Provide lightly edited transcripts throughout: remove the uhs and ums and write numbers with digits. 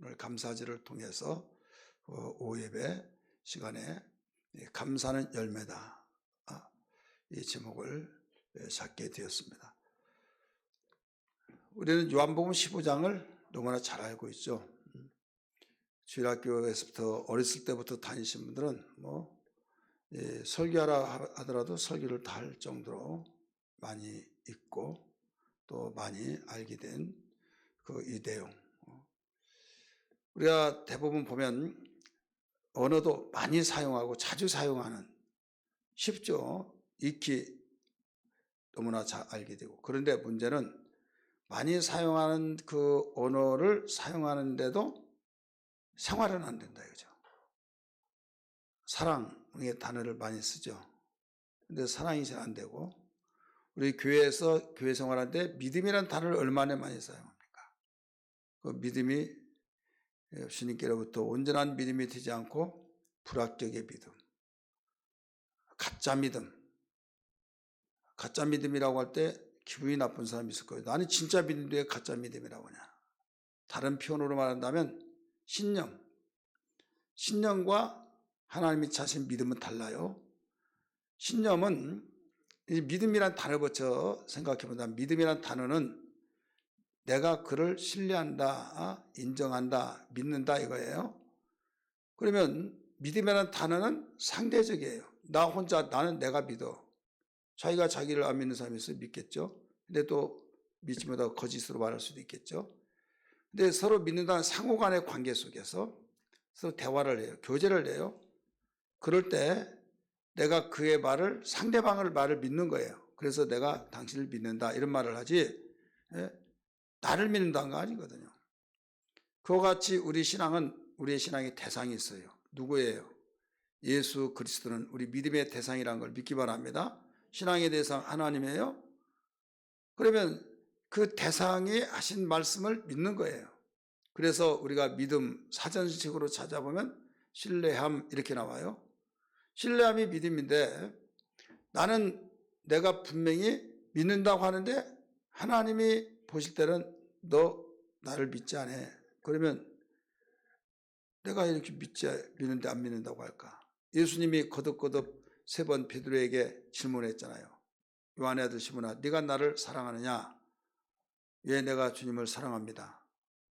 오늘 감사제를 통해서 오후 예배 시간에 감사는 열매다, 이 제목을 잡게 되었습니다. 우리는 요한복음 15장을 너무나 잘 알고 있죠. 주일학교에서부터 어렸을 때부터 다니신 분들은 설교하라 하더라도 설교를 다 할 정도로 많이 읽고 또 많이 알게 된 이 내용. 우리가 대부분 보면 언어도 많이 사용하고 자주 사용하는, 쉽죠. 익히 너무나 잘 알게 되고. 그런데 문제는 많이 사용하는 그 언어를 사용하는데도 생활은 안 된다 이거죠. 사랑의 단어를 많이 쓰죠. 근데 사랑이 잘 안 되고, 우리 교회에서 교회 생활하는데 믿음이라는 단어를 얼마나 많이 사용합니까? 그 믿음이 주님께로부터 온전한 믿음이 되지 않고 불합격의 믿음, 가짜 믿음. 가짜 믿음이라고 할 때 기분이 나쁜 사람이 있을 거예요. 나는 진짜 믿음인데 왜 가짜 믿음이라고 하냐. 다른 표현으로 말한다면 신념과 하나님이 자신 믿음은 달라요. 신념은 믿음이란 단어 붙여 생각해 본다면, 믿음이란 단어는 내가 그를 신뢰한다, 인정한다, 믿는다 이거예요. 그러면 믿음이라는 단어는 상대적이에요. 나 혼자, 나는 내가 믿어. 자기가 자기를 안 믿는 사람이 있어요. 믿겠죠. 근데 또 믿지 못하고 거짓으로 말할 수도 있겠죠. 근데 서로 믿는다는 상호 간의 관계 속에서 서로 대화를 해요. 교제를 해요. 그럴 때 내가 그의 말을, 상대방의 말을 믿는 거예요. 그래서 내가 당신을 믿는다 이런 말을 하지, 나를 믿는다는 거 아니거든요. 그와 같이 우리의 신앙의 대상이 있어요. 누구예요? 예수 그리스도는 우리 믿음의 대상이라는 걸 믿기 바랍니다. 신앙의 대상 하나님이에요. 그러면 그 대상이 하신 말씀을 믿는 거예요. 그래서 우리가 믿음 사전식으로 찾아보면 신뢰함 이렇게 나와요. 신뢰함이 믿음인데, 나는 내가 분명히 믿는다고 하는데 하나님이 보실 때는 너 나를 믿지 않아. 그러면 내가 이렇게 믿는데 안 믿는다고 할까? 예수님이 거듭거듭 3번 베드로에게 질문했잖아요. 요한의 아들 시몬아, 네가 나를 사랑하느냐? 예, 내가 주님을 사랑합니다.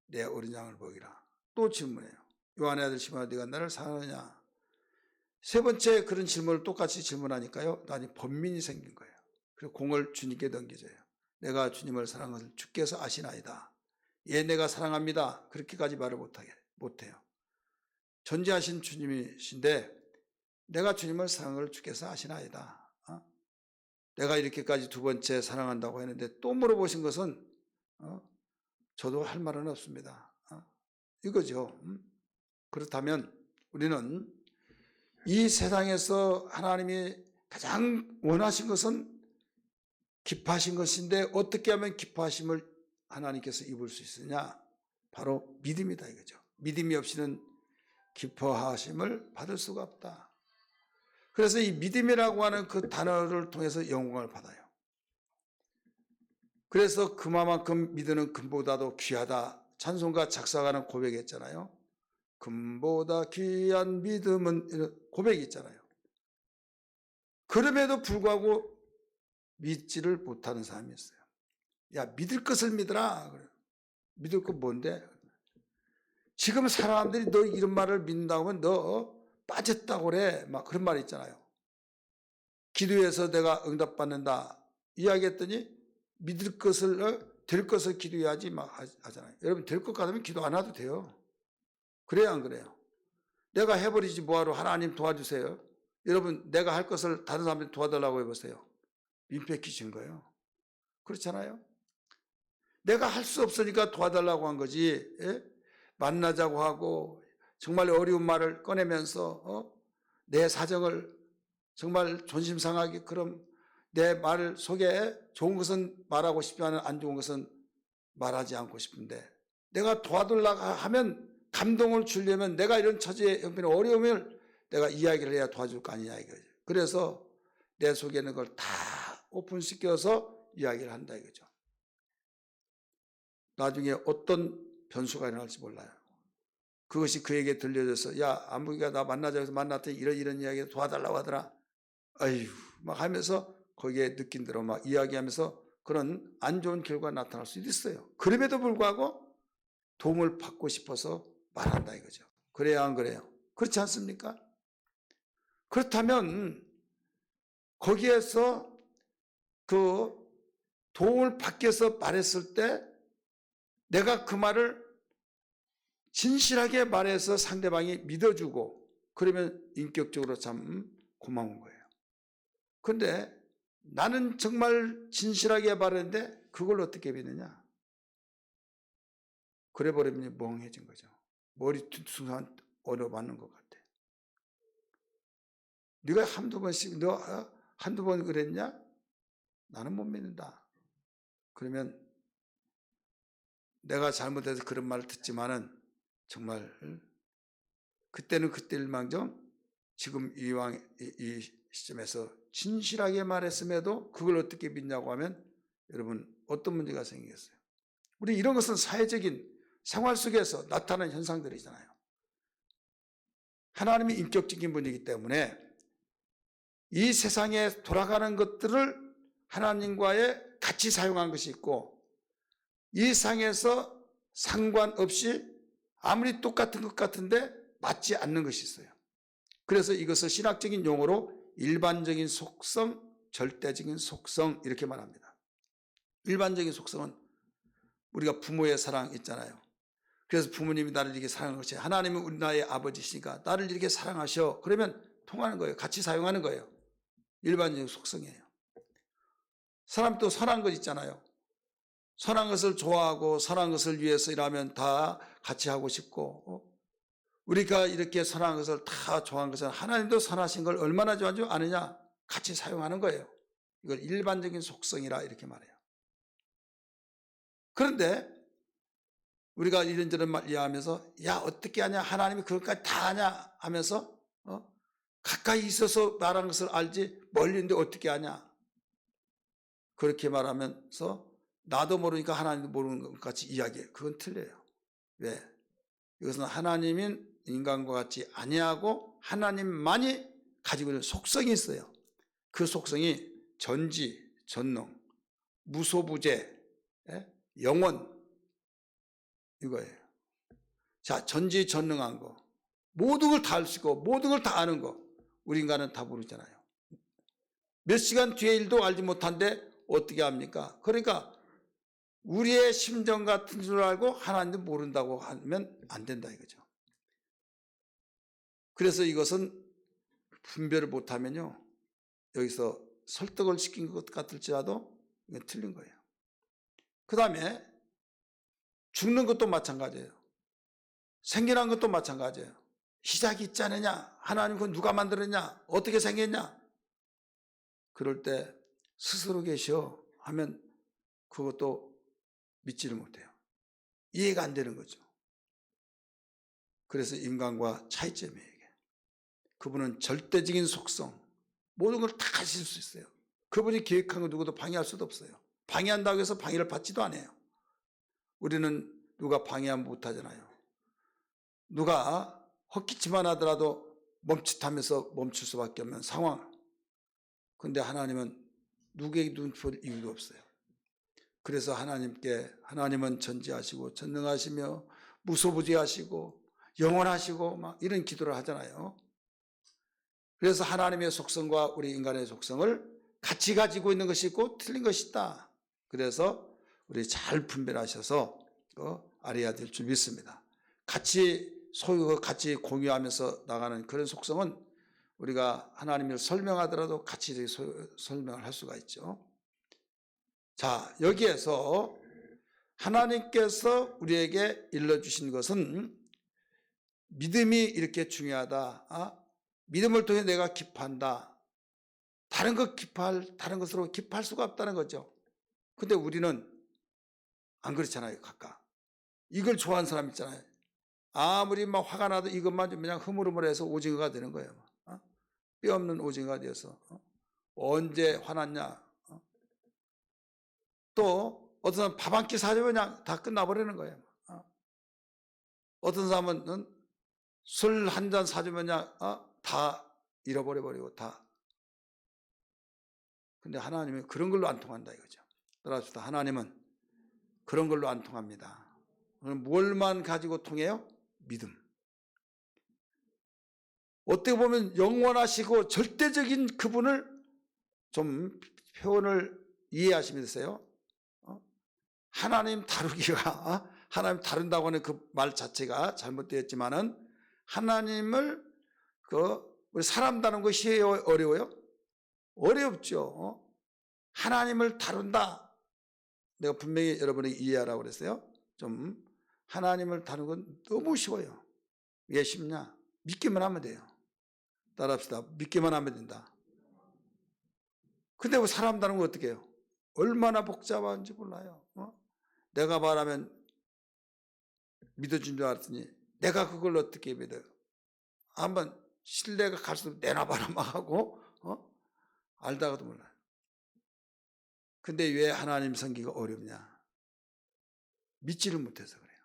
내 어린 양을 먹이라. 또 질문해요. 요한의 아들 시몬아, 네가 나를 사랑하느냐? 3번째 그런 질문을 똑같이 질문하니까요, 나는 번민이 생긴 거예요. 그리고 공을 주님께 넘겨줘요. 내가 주님을 사랑하는 것을 주께서 아시나이다. 예, 내가 사랑합니다. 그렇게까지 말을 못해요. 존재하신 주님이신데 내가 주님을 사랑하는 걸 주께서 아시나이다. 내가 이렇게까지 2번째 사랑한다고 했는데 또 물어보신 것은 저도 할 말은 없습니다. 이거죠. 그렇다면 우리는 이 세상에서 하나님이 가장 원하신 것은 기뻐하신 것인데, 어떻게 하면 기뻐하심을 하나님께서 입을 수 있느냐? 바로 믿음이다 이거죠. 믿음이 없이는 기뻐하심을 받을 수가 없다. 그래서 이 믿음이라고 하는 그 단어를 통해서 영광을 받아요. 그래서 그만큼 믿음은 금보다도 귀하다. 찬송가 작사가는 고백했잖아요. 금보다 귀한 믿음은, 이런 고백이 있잖아요. 그럼에도 불구하고 믿지를 못하는 사람이 있어요. 야, 믿을 것을 믿으라. 그래. 믿을 것 뭔데? 지금 사람들이 너 이런 말을 믿는다고 하면 너 빠졌다고 그래. 막 그런 말 있잖아요. 기도해서 내가 응답받는다 이야기했더니 믿을 것을, 될 것을 기도해야지 막 하잖아요. 여러분, 될 것 같으면 기도 안 해도 돼요. 그래요, 안 그래요? 내가 해버리지 뭐하러, 하나님 도와주세요. 여러분, 내가 할 것을 다른 사람들이 도와달라고 해보세요. 민폐 끼친 거예요. 그렇잖아요? 내가 할 수 없으니까 도와달라고 한 거지. 만나자고 하고 정말 어려운 말을 꺼내면서 내 사정을 정말 존심 상하게, 그럼 내 말 속에 좋은 것은 말하고 싶지만 안 좋은 것은 말하지 않고 싶은데, 내가 도와달라고 하면 감동을 주려면 내가 이런 처지에 형편에 어려움을 내가 이야기를 해야 도와줄 거 아니냐 이거죠. 그래서 내 속에 있는 걸 다 오픈시켜서 이야기를 한다 이거죠. 나중에 어떤 변수가 일어날지 몰라요. 그것이 그에게 들려져서 야 안부기가 나 만나자 해서 만났더니 이런 이야기 도와달라고 하더라. 아휴 막 하면서 거기에 느낀 대로 막 이야기하면서 그런 안 좋은 결과가 나타날 수도 있어요. 그럼에도 불구하고 도움을 받고 싶어서 말한다 이거죠. 그래야 안 그래요? 그렇지 않습니까? 그렇다면 거기에서 그 도움을 받기 위해서 말했을 때 내가 그 말을 진실하게 말해서 상대방이 믿어주고 그러면 인격적으로 참 고마운 거예요. 그런데 나는 정말 진실하게 말했는데 그걸 어떻게 믿느냐? 그래 버리면 멍해진 거죠. 머리 순간 얻어맞는 것 같아. 네가 한두 번 그랬냐? 나는 못 믿는다. 그러면 내가 잘못해서 그런 말을 듣지만은 정말 그때는 그때일망정 지금 이 시점에서 진실하게 말했음에도 그걸 어떻게 믿냐고 하면 여러분 어떤 문제가 생기겠어요? 우리 이런 것은 사회적인 생활 속에서 나타나는 현상들이잖아요. 하나님이 인격적인 분이기 때문에 이 세상에 돌아가는 것들을 하나님과의 같이 사용한 것이 있고 이 상에서 상관없이 아무리 똑같은 것 같은데 맞지 않는 것이 있어요. 그래서 이것을 신학적인 용어로 일반적인 속성, 절대적인 속성 이렇게 말합니다. 일반적인 속성은 우리가 부모의 사랑 있잖아요. 그래서 부모님이 나를 이렇게 사랑하는 것이 하나님은 우리 나의 아버지시니까 나를 이렇게 사랑하셔. 그러면 통하는 거예요. 같이 사용하는 거예요. 일반적인 속성이에요. 사람도 선한 것 있잖아요. 선한 것을 좋아하고 선한 것을 위해서 일하면 다 같이 하고 싶고 우리가 이렇게 선한 것을 다 좋아하는 것은 하나님도 선하신 걸 얼마나 좋아하는 줄 아느냐? 같이 사용하는 거예요. 이걸 일반적인 속성이라 이렇게 말해요. 그런데 우리가 이런저런 말 이해하면서 야 어떻게 하냐? 하나님이 그것까지 다 하냐? 하면서 가까이 있어서 말한 것을 알지 멀리 있는데 어떻게 하냐? 그렇게 말하면서 나도 모르니까 하나님도 모르는 것 같이 이야기해요. 그건 틀려요. 왜? 이것은 하나님인 인간과 같이 아니하고 하나님만이 가지고 있는 속성이 있어요. 그 속성이 전지, 전능, 무소부재, 영원 이거예요. 자, 전지전능한 거, 모든 걸 다 알 수 있고 모든 걸 다 아는 거 우리 인간은 다 모르잖아요. 몇 시간 뒤의 일도 알지 못한데 어떻게 합니까? 그러니까 우리의 심정 같은 줄 알고 하나님도 모른다고 하면 안 된다 이거죠. 그래서 이것은 분별을 못하면요 여기서 설득을 시킨 것 같을지라도 이건 틀린 거예요. 그 다음에 죽는 것도 마찬가지예요. 생겨난 것도 마찬가지예요. 시작이 있지 않느냐? 하나님 그건 누가 만들었냐? 어떻게 생겼냐? 그럴 때 스스로 계셔 하면 그것도 믿지를 못해요. 이해가 안 되는 거죠. 그래서 인간과 차이점이에요. 이게. 그분은 절대적인 속성, 모든 걸 다 가질 수 있어요. 그분이 계획한 거 누구도 방해할 수도 없어요. 방해한다고 해서 방해를 받지도 않아요. 우리는 누가 방해하면 못하잖아요. 누가 헛기침만 하더라도 멈칫하면서 멈출 수밖에 없는 상황. 그런데 하나님은 누구에게 눈볼 이유도 없어요. 그래서 하나님은 전지하시고 전능하시며 무소부지하시고 영원하시고 막 이런 기도를 하잖아요. 그래서 하나님의 속성과 우리 인간의 속성을 같이 가지고 있는 것이 있고 틀린 것이 있다. 그래서 우리 잘 분별하셔서 알아야 될 줄 믿습니다. 같이 공유하면서 나가는 그런 속성은 우리가 하나님을 설명하더라도 같이 설명을 할 수가 있죠. 자, 여기에서 하나님께서 우리에게 일러주신 것은 믿음이 이렇게 중요하다. 믿음을 통해 내가 기뻐한다. 다른 것으로 기뻐할 수가 없다는 거죠. 근데 우리는 안 그렇잖아요, 각각. 이걸 좋아하는 사람 있잖아요. 아무리 막 화가 나도 이것만 좀 그냥 흐물흐물해서 오징어가 되는 거예요. 뼈 없는 오징어가 되어서. 언제 화났냐? 또 어떤 사람 밥 한 끼 사주면 그냥 다 끝나버리는 거예요. 어떤 사람은 술 한 잔 사주면 다 잃어버려버리고 다. 근데 하나님은 그런 걸로 안 통한다 이거죠. 따라서 하나님은 그런 걸로 안 통합니다. 그럼 뭘만 가지고 통해요? 믿음. 어떻게 보면 영원하시고 절대적인 그분을 좀 표현을 이해하시면 되세요. 하나님 다루기가 하나님 다룬다고 하는 그 말 자체가 잘못되었지만은 하나님을 우리 사람 다루는 것이 어려워요? 어렵죠. 하나님을 다룬다. 내가 분명히 여러분에게 이해하라고 그랬어요. 좀 하나님을 다루는 건 너무 쉬워요. 왜 쉽냐? 믿기만 하면 돼요. 따라합시다. 믿기만 하면 된다. 근데 사람 다루는 거 어떻게 해요? 얼마나 복잡한지 몰라요. 내가 말하면 믿어준 줄 알았더니 내가 그걸 어떻게 믿어요? 한번 신뢰가 갈수록 내놔봐라 막 하고 알다가도 몰라요. 근데 왜 하나님 섬기기가 어렵냐? 믿지를 못해서 그래요.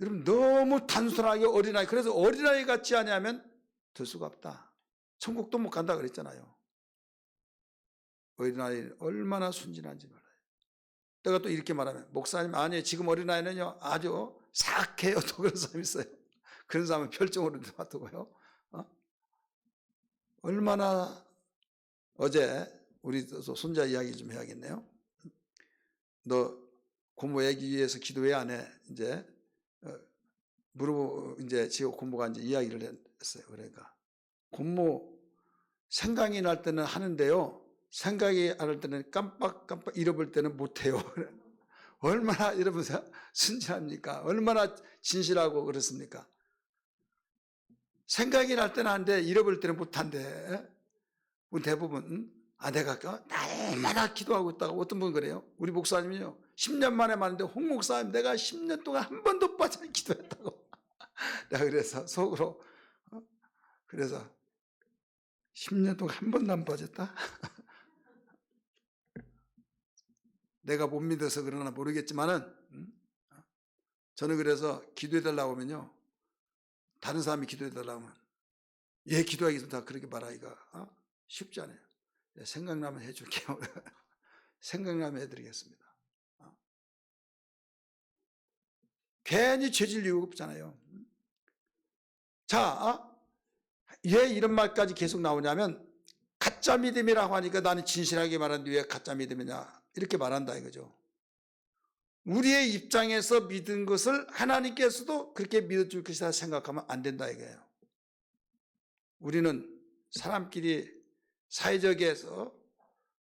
여러분 너무 단순하게 어린아이, 그래서 어린아이 같지 않으면 될 수가 없다. 천국도 못 간다 그랬잖아요. 어린아이는 얼마나 순진한지 몰라요. 내가 또 이렇게 말하면 목사님 아니에요. 지금 어린아이는요 아주 사악해요. 또 그런 사람이 있어요. 그런 사람은 별종으로 놔두고요. 얼마나 어제 우리 손자 이야기 좀 해야겠네요. 너 공부하기 위해서 기도해 안 해? 이제 물어보 이제 지금 공부가 이제 이야기를 했어요. 그러니까 공부 생각이 날 때는 하는데요. 생각이 안 날 때는 깜빡 잃어볼 때는 못 해요. 얼마나 여러분 순진합니까? 얼마나 진실하고 그렇습니까? 생각이 날 때는 하는데 잃어버릴 때는 못한대. 대부분 내가 날마다 기도하고 있다고. 어떤 분은 그래요. 우리 목사님이요 10년 만에 만났는데 홍 목사님 내가 10년 동안 한 번도 빠져 기도했다고. 내가 그래서 속으로 그래서 10년 동안 한 번도 안 빠졌다. 내가 못 믿어서 그러나 모르겠지만은 저는 그래서 기도해달라고 하면요 다른 사람이 기도해달라고 하면 예 기도하겠습니다 그렇게 말하기가 쉽지 않아요. 생각나면 해줄게요. 생각나면 해드리겠습니다. 괜히 죄질 이유가 없잖아요. 자, 왜 이런 말까지 계속 나오냐면 가짜 믿음이라고 하니까 나는 진실하게 말하는데 왜 가짜 믿음이냐 이렇게 말한다 이거죠. 우리의 입장에서 믿은 것을 하나님께서도 그렇게 믿어줄 것이다 생각하면 안 된다 이거예요. 우리는 사람끼리 사회적에서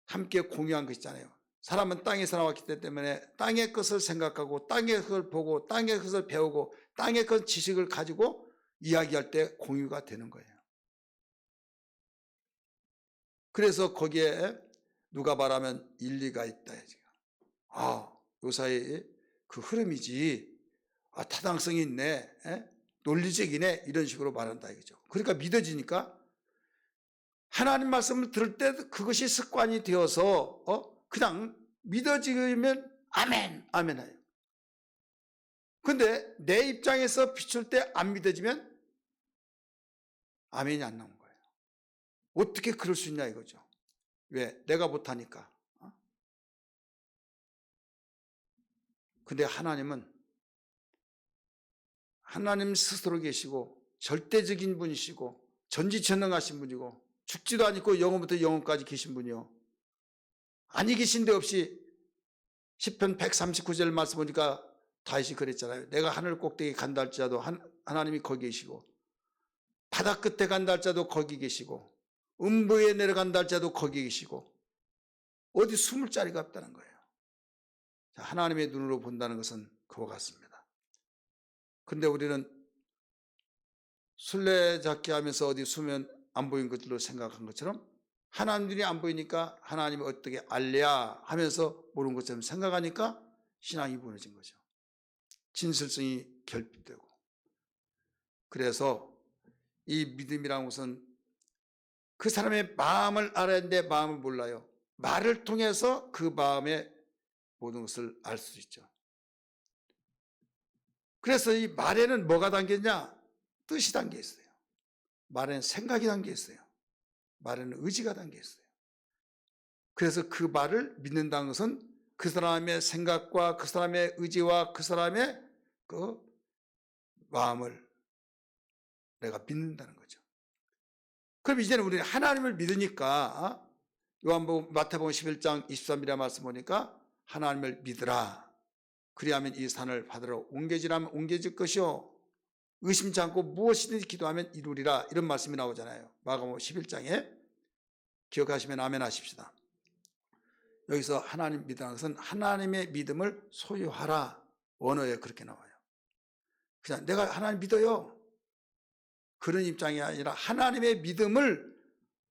함께 공유한 것이잖아요. 사람은 땅에서 나왔기 때문에 땅의 것을 생각하고 땅의 것을 보고 땅의 것을 배우고 땅의 것 지식을 가지고 이야기할 때 공유가 되는 거예요. 그래서 거기에 누가 말하면 일리가 있다. 요사이의 그 흐름이지. 타당성이 있네. 논리적이네. 이런 식으로 말한다 이거죠. 그러니까 믿어지니까 하나님 말씀을 들을 때 그것이 습관이 되어서 그냥 믿어지면 아멘, 아멘 해요. 근데 내 입장에서 비출 때 안 믿어지면 아멘이 안 나온 거예요. 어떻게 그럴 수 있냐 이거죠. 왜? 내가 못하니까. 근데 하나님은 하나님 스스로 계시고 절대적인 분이시고 전지전능하신 분이고 죽지도 않고 영원부터 영원까지 계신 분이요. 아니 계신 데 없이 시편 139절 말씀 보니까 다윗이 그랬잖아요. 내가 하늘 꼭대기 간다 할지라도 하나님이 거기 계시고 바다 끝에 간다 할지라도 거기 계시고 음부에 내려간다 할지라도 거기 계시고 어디 숨을 자리가 없다는 거예요. 하나님의 눈으로 본다는 것은 그와 같습니다. 근데 우리는 술래잡기 하면서 어디 숨면 안 보인 것들로 생각한 것처럼 하나님 눈이 안 보이니까 하나님이 어떻게 알랴 하면서 모르는 것처럼 생각하니까 신앙이 무너진 거죠. 진실성이 결핍되고. 그래서 이 믿음이라는 것은 그 사람의 마음을 알아야 하는데 마음을 몰라요. 말을 통해서 그 마음의 모든 것을 알 수 있죠. 그래서 이 말에는 뭐가 담겼냐? 뜻이 담겨 있어요. 말에는 생각이 담겨 있어요. 말에는 의지가 담겨 있어요. 그래서 그 말을 믿는다는 것은 그 사람의 생각과 그 사람의 의지와 그 사람의 그 마음을 내가 믿는다는 거죠. 그럼 이제는 우리는 하나님을 믿으니까 요한복음 마태복음 11장 23절의 말씀 보니까 하나님을 믿으라. 그리하면 이 산을 받으러 옮겨지라면 옮겨질 것이요 의심치 않고 무엇이든지 기도하면 이루리라. 이런 말씀이 나오잖아요. 마가복음 11장에 기억하시면 아멘 하십시다. 여기서 하나님 믿으라는 것은 하나님의 믿음을 소유하라. 원어에 그렇게 나와요. 그냥 내가 하나님 믿어요. 그런 입장이 아니라 하나님의 믿음을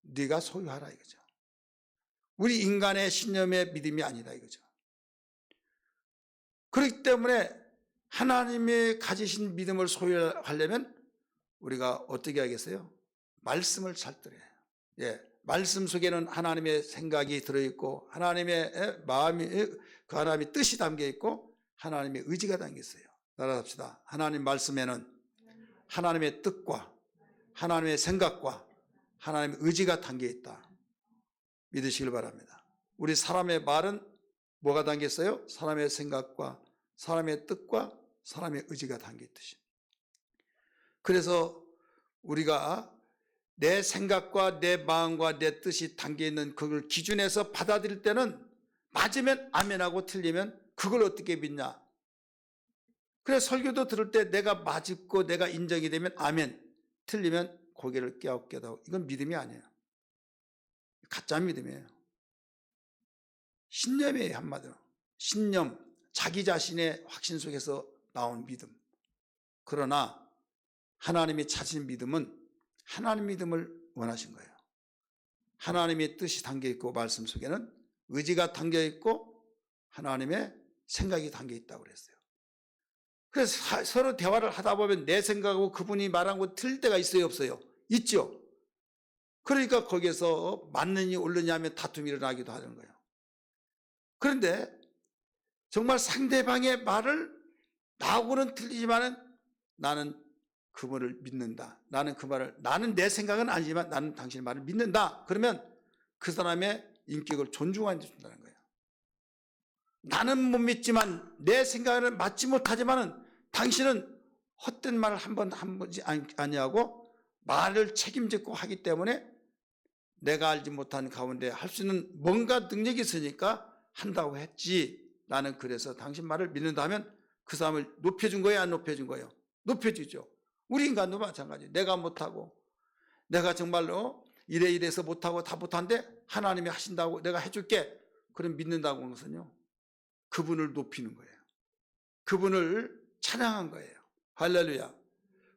네가 소유하라 이거죠. 우리 인간의 신념의 믿음이 아니다 이거죠. 그렇기 때문에 하나님이 가지신 믿음을 소유하려면 우리가 어떻게 하겠어요? 말씀을 잘 들어야 해요. 예, 말씀 속에는 하나님의 생각이 들어있고 하나님의 마음이 그 하나님의 뜻이 담겨 있고 하나님의 의지가 담겨 있어요. 따라합시다. 하나님 말씀에는 하나님의 뜻과 하나님의 생각과 하나님의 의지가 담겨 있다. 믿으시길 바랍니다. 우리 사람의 말은 뭐가 담겨 있어요? 사람의 생각과 사람의 뜻과 사람의 의지가 담겨 있듯이. 그래서 우리가 내 생각과 내 마음과 내 뜻이 담겨 있는 그걸 기준에서 받아들일 때는 맞으면 아멘하고 틀리면 그걸 어떻게 믿냐? 그래서 설교도 들을 때 내가 맞고 내가 인정이 되면 아멘, 틀리면 고개를 끄덕끄덕. 이건 믿음이 아니에요. 가짜 믿음이에요. 신념이에요. 한마디로 신념, 자기 자신의 확신 속에서 나온 믿음. 그러나 하나님이 찾으신 믿음은 하나님 믿음을 원하신 거예요. 하나님의 뜻이 담겨 있고 말씀 속에는 의지가 담겨 있고 하나님의 생각이 담겨 있다고 그랬어요. 그래서 서로 대화를 하다 보면 내 생각하고 그분이 말한 거 틀릴 때가 있어요, 없어요? 있죠. 그러니까 거기에서 맞느니 옳느냐 하면 다툼이 일어나기도 하는 거예요. 그런데 정말 상대방의 말을 나하고는 틀리지만은 나는 그분을 믿는다. 나는 그 말을, 나는 내 생각은 아니지만 나는 당신의 말을 믿는다. 그러면 그 사람의 인격을 존중한다는 거예요. 나는 못 믿지만 내 생각은 맞지 못하지만은 당신은 헛된 말을 한 번지 아니하고 말을 책임지고 하기 때문에 내가 알지 못한 가운데 할 수 있는 뭔가 능력이 있으니까 한다고 했지. 나는 그래서 당신 말을 믿는다 하면 그 사람을 높여준 거예요, 안 높여준 거예요? 높여주죠. 우리 인간도 마찬가지. 내가 못하고 내가 정말로 이래서 못하고 다 못한데 하나님이 하신다고 내가 해줄게. 그럼 믿는다고 하는 것은요, 그분을 높이는 거예요. 그분을 찬양한 거예요. 할렐루야.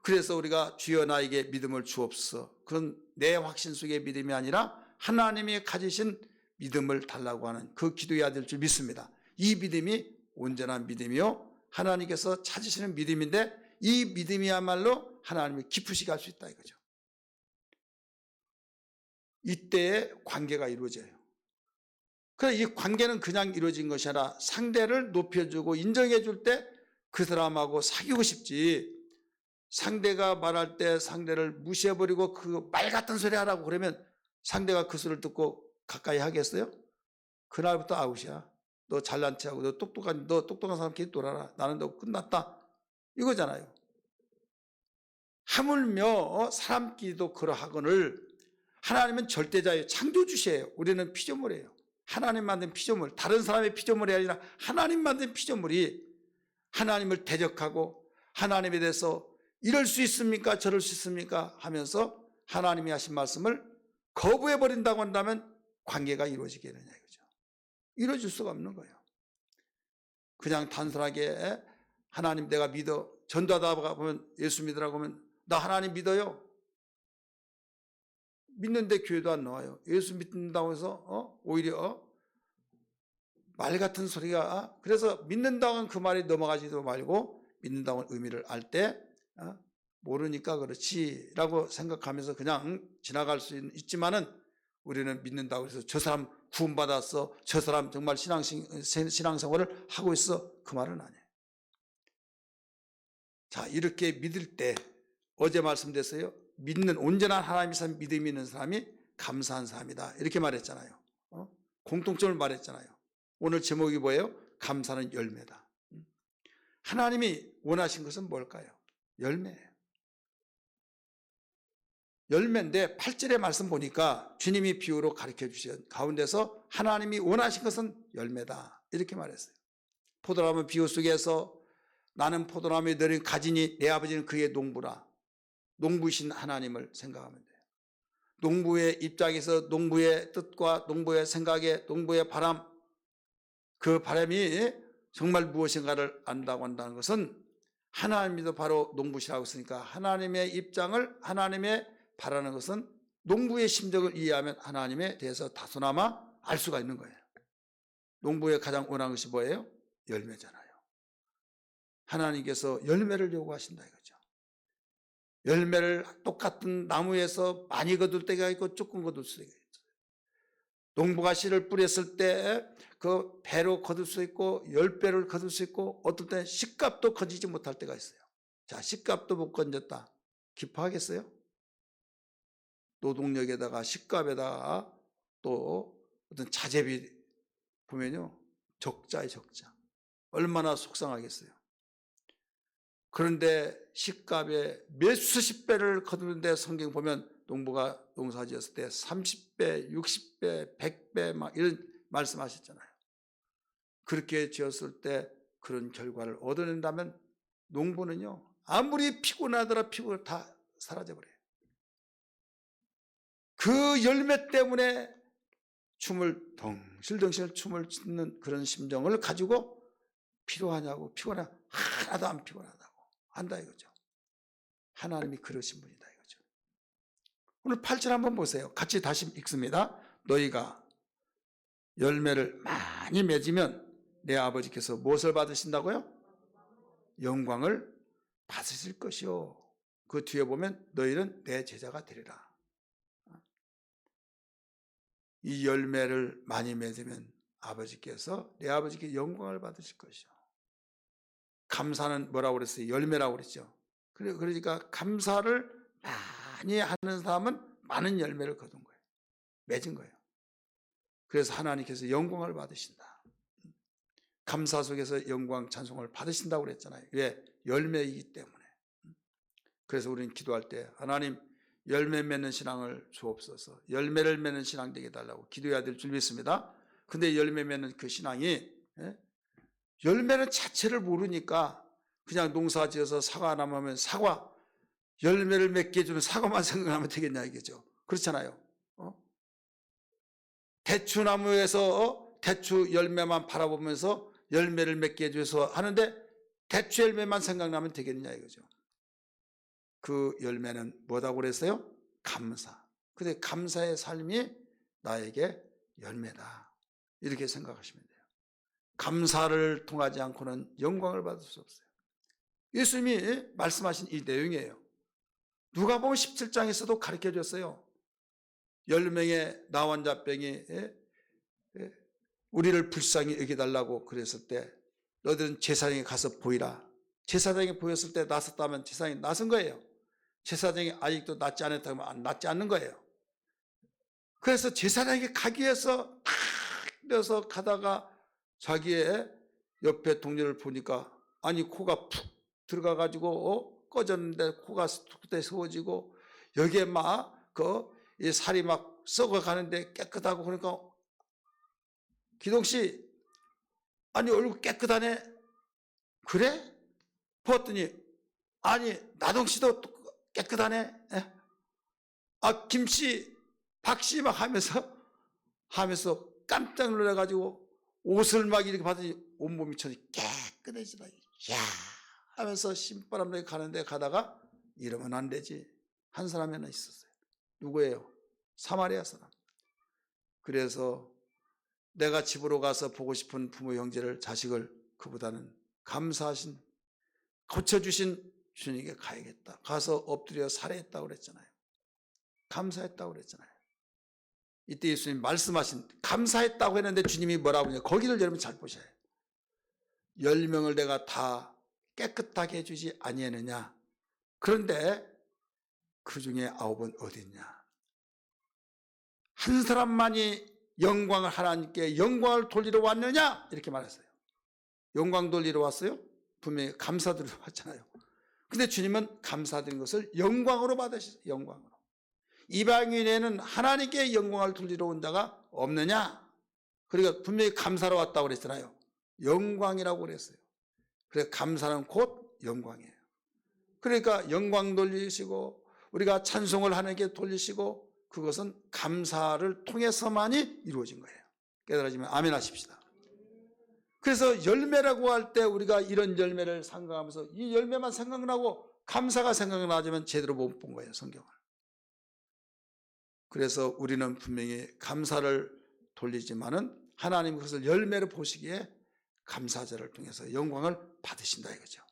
그래서 우리가 주여 나에게 믿음을 주옵소서. 그런 내 확신 속의 믿음이 아니라 하나님이 가지신 믿음을 달라고 하는 그 기도해야 될 줄 믿습니다. 이 믿음이 온전한 믿음이요 하나님께서 찾으시는 믿음인데 이 믿음이야말로 하나님을 기쁘시게 할 수 있다 이거죠. 이때의 관계가 이루어져요. 그래서 이 관계는 그냥 이루어진 것이 아니라 상대를 높여주고 인정해 줄 때 그 사람하고 사귀고 싶지, 상대가 말할 때 상대를 무시해버리고 그 말 같은 소리 하라고 그러면 상대가 그 소리를 듣고 가까이 하겠어요? 그날부터 아웃이야. 너 잘난 체하고 너 똑똑한 사람끼리 놀아라. 나는 너 끝났다. 이거잖아요. 하물며 사람끼리도 그러하거늘 하나님은 절대자예요. 창조주시예요. 우리는 피조물이에요. 하나님 만든 피조물, 다른 사람의 피조물이 아니라 하나님 만든 피조물이 하나님을 대적하고 하나님에 대해서 이럴 수 있습니까? 저럴 수 있습니까? 하면서 하나님이 하신 말씀을 거부해버린다고 한다면 관계가 이루어지게 되냐 이거죠. 이루어질 수가 없는 거예요. 그냥 단순하게 하나님 내가 믿어, 전도하다가 보면 예수 믿으라고 하면 나 하나님 믿어요. 믿는데 교회도 안 나와요. 예수 믿는다고 해서 오히려 말 같은 소리가, 그래서 믿는다고 하면 그 말이 넘어가지도 말고 믿는다고 하는 의미를 알 때 모르니까 그렇지라고 생각하면서 그냥 지나갈 수 있지만은 우리는 믿는다고 해서 저 사람 구원받았어, 저 사람 정말 신앙생활을 하고 있어, 그 말은 아니에요. 자, 이렇게 믿을 때 어제 말씀드렸어요. 믿는 온전한 하나님의 사람, 믿음이 있는 사람이 감사한 사람이다. 이렇게 말했잖아요. 공통점을 말했잖아요. 오늘 제목이 뭐예요? 감사는 열매다. 하나님이 원하신 것은 뭘까요? 열매예요. 열매인데 8절의 말씀 보니까 주님이 비유로 가르쳐 주신 가운데서 하나님이 원하신 것은 열매다. 이렇게 말했어요. 포도나무 비유 속에서 나는 포도나무에 너를 가지니 내 아버지는 그의 농부라. 농부이신 하나님을 생각하면 돼요. 농부의 입장에서 농부의 뜻과 농부의 생각에 농부의 바람, 그 바람이 정말 무엇인가를 안다고 한다는 것은 하나님도 바로 농부시라고 했으니까 하나님의 입장을 하나님의 바라는 것은 농부의 심정을 이해하면 하나님에 대해서 다소나마 알 수가 있는 거예요. 농부의 가장 원하는 것이 뭐예요? 열매잖아요. 하나님께서 열매를 요구하신다 이거죠. 열매를 똑같은 나무에서 많이 거둘 때가 있고 조금 거둘 때가 있어요. 농부가 씨를 뿌렸을 때 그 배로 거둘 수 있고 10배를 거둘 수 있고 어떨 때는 씨값도 거지지 못할 때가 있어요. 자, 씨값도 못 건졌다. 기뻐하겠어요? 노동력에다가 씨값에다가 또 어떤 자재비 보면요. 적자에 적자. 얼마나 속상하겠어요. 그런데 씨값에 몇 수십 배를 거두는데 성경 보면 농부가 농사 지었을 때 30배, 60배, 100배 막 이런 말씀하셨잖아요. 그렇게 지었을 때 그런 결과를 얻어낸다면 농부는요. 아무리 피곤하더라 피곤을 다 사라져버려요. 그 열매 때문에 춤을 덩실덩실 춤을 추는 그런 심정을 가지고 필요하냐고 피곤하 하나도 안 피곤하다고 한다 이거죠. 하나님이 그러신 분이다 이거죠. 오늘 8절 한번 보세요. 같이 다시 읽습니다. 너희가 열매를 많이 맺으면 내 아버지께서 무엇을 받으신다고요? 영광을 받으실 것이요. 그 뒤에 보면 너희는 내 제자가 되리라. 이 열매를 많이 맺으면 아버지께서 내 아버지께 영광을 받으실 것이요. 감사는 뭐라고 그랬어요? 열매라고 그랬죠. 그러니까 감사를 많이 하는 사람은 많은 열매를 거둔 거예요. 맺은 거예요. 그래서 하나님께서 영광을 받으신다. 감사 속에서 영광 찬송을 받으신다고 그랬잖아요. 왜? 열매이기 때문에. 그래서 우리는 기도할 때 하나님 열매 맺는 신앙을 주옵소서. 열매를 맺는 신앙 되게 해달라고 기도해야 될 줄 믿습니다. 근데 열매 맺는 그 신앙이 열매는 자체를 모르니까 그냥 농사 지어서 사과 하나 하면 사과, 열매를 맺게 해주면 사과만 생각하면 되겠냐 이거죠. 그렇잖아요. 대추나무에서 대추 열매만 바라보면서 열매를 맺게 해줘서 하는데 대추 열매만 생각나면 되겠냐 이거죠. 그 열매는 뭐라고 그랬어요? 감사. 근데 감사의 삶이 나에게 열매다. 이렇게 생각하시면 돼요. 감사를 통하지 않고는 영광을 받을 수 없어요. 예수님이 말씀하신 이 내용이에요. 누가복음 17장에서도 가르쳐 줬어요. 10명의 나환자병이 우리를 불쌍히 여겨달라고 그랬을 때 너희들은 제사장에 가서 보이라. 제사장이 보였을 때 나섰다면 제사장이 나선 거예요. 제사장이 아직도 낫지 않았다면 낫지 않는 거예요. 그래서 제사장에게 가기 위해서 탁 뛰어서 가다가 자기의 옆에 동료를 보니까 아니 코가 푹 들어가가지고 꺼졌는데 코가 툭 세워지고 여기에 막 이 살이 막 썩어가는데 깨끗하고 그러니까 기동씨 아니 얼굴 깨끗하네. 그래? 보았더니 아니 나동씨도 깨끗하네. 아 김씨 박씨 막 하면서 깜짝 놀라가지고 옷을 막 이렇게 받으니 온몸이 전이 깨끗해지다. 야 하면서 신바람에 가는데 가다가 이러면 안 되지. 한 사람이 하나 있었어요. 누구예요? 사마리아 사람. 그래서 내가 집으로 가서 보고 싶은 부모 형제를 자식을 그보다는 감사하신 고쳐주신 주님께 가야겠다. 가서 엎드려 살해했다고 그랬잖아요. 감사했다고 그랬잖아요. 이때 예수님 말씀하신 감사했다고 했는데 주님이 뭐라고 하냐. 거기를 여러분 잘 보셔야 해요. 10명을 내가 다 깨끗하게 해주지 아니하느냐. 그런데 그 중에 9은 어디 있냐. 한 사람만이 영광을 하나님께 영광을 돌리러 왔느냐 이렇게 말했어요. 영광 돌리러 왔어요? 분명히 감사드리러 왔잖아요. 근데 주님은 감사드린 것을 영광으로 받으셨어요. 영광으로. 이방인에는 하나님께 영광을 돌리러 온 자가 없느냐. 그러니까 분명히 감사로 왔다고 그랬잖아요. 영광이라고 그랬어요. 그래서 감사는 곧 영광이에요. 그러니까 영광 돌리시고 우리가 찬송을 하나님께 돌리시고 그것은 감사를 통해서만이 이루어진 거예요. 깨달아지면 아멘 하십시다. 그래서 열매라고 할 때 우리가 이런 열매를 생각하면서 이 열매만 생각나고 감사가 생각나지만 제대로 못 본 거예요, 성경을. 그래서 우리는 분명히 감사를 돌리지만은 하나님 그것을 열매로 보시기에 감사절을 통해서 영광을 받으신다 이거죠.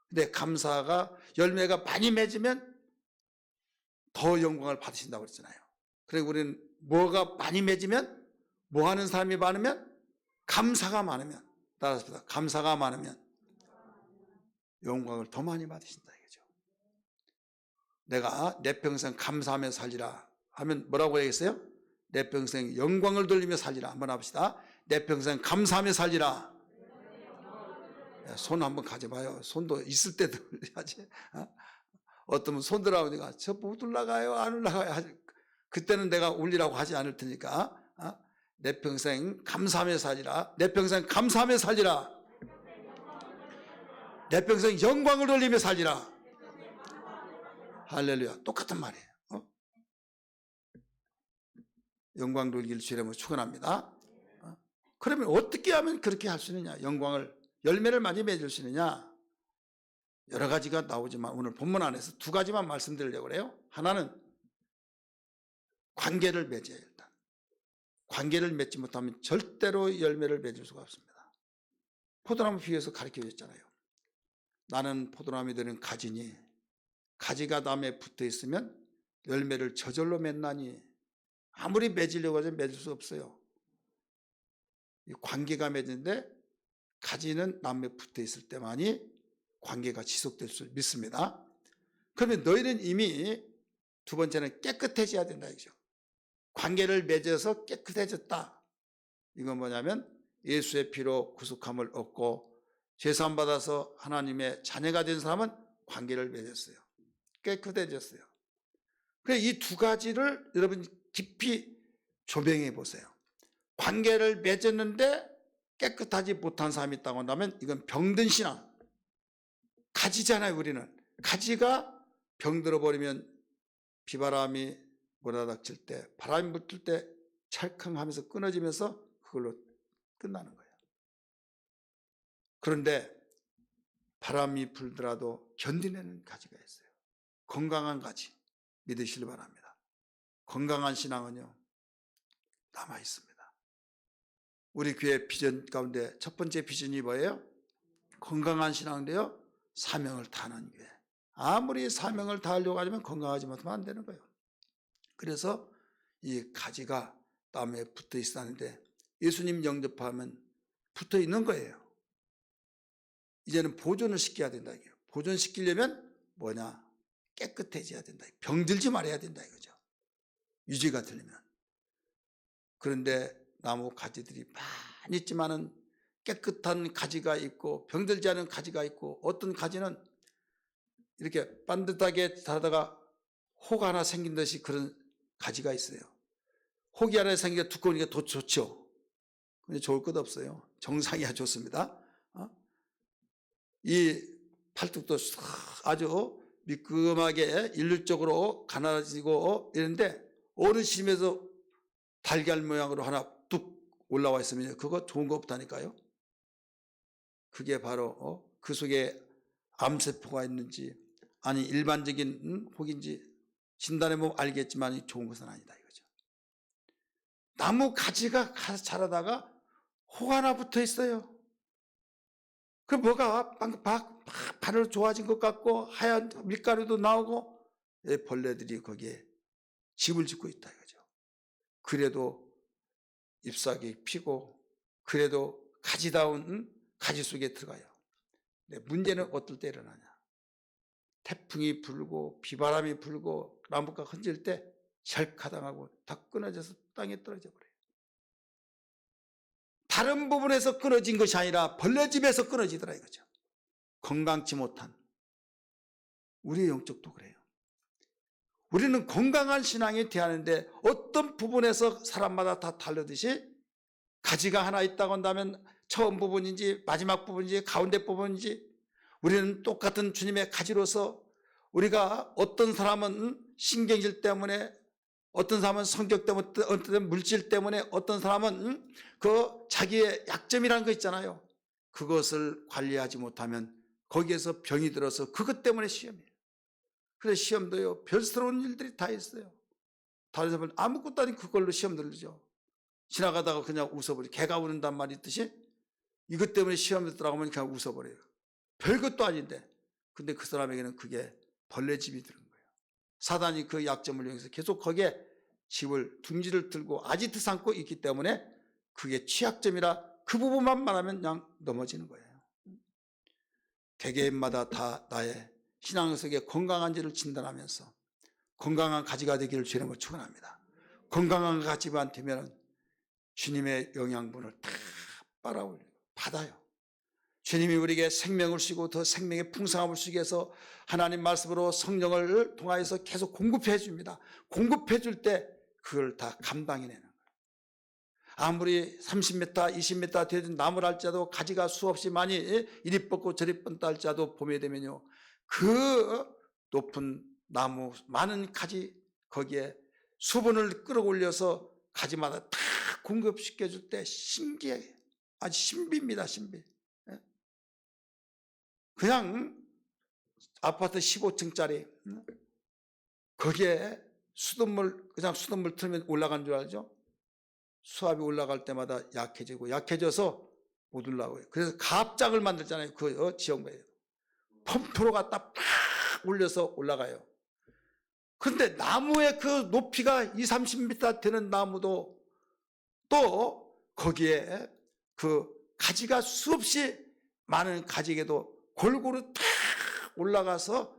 근데 감사가 열매가 많이 맺으면 더 영광을 받으신다고 그랬잖아요. 그리고 우리는 뭐가 많이 맺으면 뭐 하는 사람이 많으면 감사가 많으면 따라서 감사가 많으면 영광을 더 많이 받으신다 이거죠. 내가 내 평생 감사하며 살리라 하면 뭐라고 해야겠어요? 내 평생 영광을 돌리며 살리라. 한번 합시다. 내 평생 감사하며 살리라. 손 한번 가져봐요. 손도 있을 때 들려야지. 어떤 분 손 들어오니까 저 못 올라가요 안 올라가요. 그때는 내가 올리라고 하지 않을 테니까 내 평생 감사하며 살리라. 내 평생 감사하며 살리라. 내 평생 영광을 돌리며 살리라. 할렐루야. 똑같은 말이에요. 영광 돌리기를 주님으로 축원합니다. 그러면 어떻게 하면 그렇게 할 수 있느냐. 영광을 열매를 많이 맺을 수 있느냐. 여러 가지가 나오지만 오늘 본문 안에서 두 가지만 말씀드리려고 그래요. 하나는 관계를 맺어야 일단. 관계를 맺지 못하면 절대로 열매를 맺을 수가 없습니다. 포도나무 비유에서 가르쳐 줬잖아요. 나는 포도나무에 드는 가지니 가지가 나무에 붙어 있으면 열매를 저절로 맺나니 아무리 맺으려고 하면 맺을 수 없어요. 이 관계가 맺는데 가지는 나무에 붙어 있을 때만이 관계가 지속될 수 믿습니다. 그러면 너희는 이미 두 번째는 깨끗해져야 된다 이거죠. 관계를 맺어서 깨끗해졌다. 이건 뭐냐면 예수의 피로 구속함을 얻고 죄사함 받아서 하나님의 자녀가 된 사람은 관계를 맺었어요. 깨끗해졌어요. 그래서 이 두 가지를 여러분 깊이 조명해 보세요. 관계를 맺었는데 깨끗하지 못한 사람이 있다고 한다면 이건 병든 신앙. 가지잖아요. 우리는 가지가 병들어 버리면 비바람이 몰아닥칠 때 바람이 붙을 때 찰컹하면서 끊어지면서 그걸로 끝나는 거예요. 그런데 바람이 불더라도 견디내는 가지가 있어요. 건강한 가지 믿으시길 바랍니다. 건강한 신앙은요 남아 있습니다. 우리 교회 비전 가운데 첫 번째 비전이 뭐예요? 건강한 신앙인데요 사명을 다하는 교회. 아무리 사명을 다하려고 하지만 건강하지 못하면 안 되는 거예요. 그래서 이 가지가 나무에 붙어 있었는데 예수님 영접하면 붙어 있는 거예요. 이제는 보존을 시켜야 된다 이거예요. 보존시키려면 뭐냐? 깨끗해져야 된다. 병들지 말아야 된다 이거죠. 유지가 되려면. 그런데 나무 가지들이 많이 있지만은 깨끗한 가지가 있고 병들지 않은 가지가 있고 어떤 가지는 이렇게 반듯하게 자라다가 혹 하나 생긴 듯이 그런 가지가 있어요. 혹이 하나 생기니까 두꺼우니까 더 좋죠. 근데 좋을 것 없어요. 정상이야 좋습니다. 이 팔뚝도 아주 미끄럼하게 일률적으로 가나지고 이런데 어느 심에서 달걀 모양으로 하나 뚝 올라와 있으면 그거 좋은 거 없다니까요. 그게 바로 그 속에 암세포가 있는지 아니 일반적인 혹인지 진단해보면 알겠지만 좋은 것은 아니다 이거죠. 나무 가지가 자라다가 혹 하나 붙어 있어요. 그 뭐가 발을 좋아진 것 같고 하얀 밀가루도 나오고 벌레들이 거기에 집을 짓고 있다 이거죠. 그래도 잎사귀 피고 그래도 가지다운 가지 속에 들어가요. 근데 문제는 어떨 때 일어나냐. 태풍이 불고 비바람이 불고 나무가 흔들 때 절카당하고 다 끊어져서 땅에 떨어져 버려요. 다른 부분에서 끊어진 것이 아니라 벌레집에서 끊어지더라 이거죠. 건강치 못한 우리의 영적도 그래요. 우리는 건강한 신앙이 돼야 하는데 어떤 부분에서 사람마다 다 다르듯이 가지가 하나 있다고 한다면 처음 부분인지 마지막 부분인지 가운데 부분인지 우리는 똑같은 주님의 가지로서 우리가 어떤 사람은 신경질 때문에 어떤 사람은 성격 때문에 어떤 사람은 물질 때문에 어떤 사람은 그 자기의 약점이라는 거 있잖아요. 그것을 관리하지 못하면 거기에서 병이 들어서 그것 때문에 시험이에요. 그래서 시험도요 별스러운 일들이 다 있어요. 다른 사람은 아무것도 아닌 그걸로 시험 들죠. 지나가다가 그냥 웃어버려요. 개가 우는단 말이 있듯이 이것 때문에 시험에 들어가면 그냥 웃어버려요. 별것도 아닌데 근데 그 사람에게는 그게 벌레집이 들은 거예요. 사단이 그 약점을 이용해서 계속 거기에 집을 둥지를 들고 아지트 삼고 있기 때문에 그게 취약점이라 그 부분만 말하면 그냥 넘어지는 거예요. 개개인마다 다 나의 신앙 속에 건강한지를 진단하면서 건강한 가지가 되기를 주님을 축원합니다. 건강한 가지만 되면 주님의 영양분을 다 받아요. 주님이 우리에게 생명을 주시고 더 생명의 풍성함을 주시기 위해서 하나님 말씀으로 성령을 통하여서 계속 공급해 줍니다. 공급해 줄 때 그걸 다 감당해내는 거예요. 아무리 30m, 20m 되는 나무를 할지라도 가지가 수없이 많이 이리 뻗고 저리 뻗다 할지라도 봄에 되면요 그 높은 나무 많은 가지 거기에 수분을 끌어올려서 가지마다 다 공급시켜 줄 때 신기해. 아주 신비입니다. 신비. 그냥 아파트 15층짜리 거기에 수돗물 그냥 수돗물 틀면 올라간 줄 알죠? 수압이 올라갈 때마다 약해지고 약해져서 못 올라가요. 그래서 갑작을 만들잖아요. 그 지역에 펌프로 갖다 팍 올려서 올라가요. 그런데 나무의 그 높이가 20, 30m 되는 나무도 또 거기에 그 가지가 수없이 많은 가지에도 골고루 탁 올라가서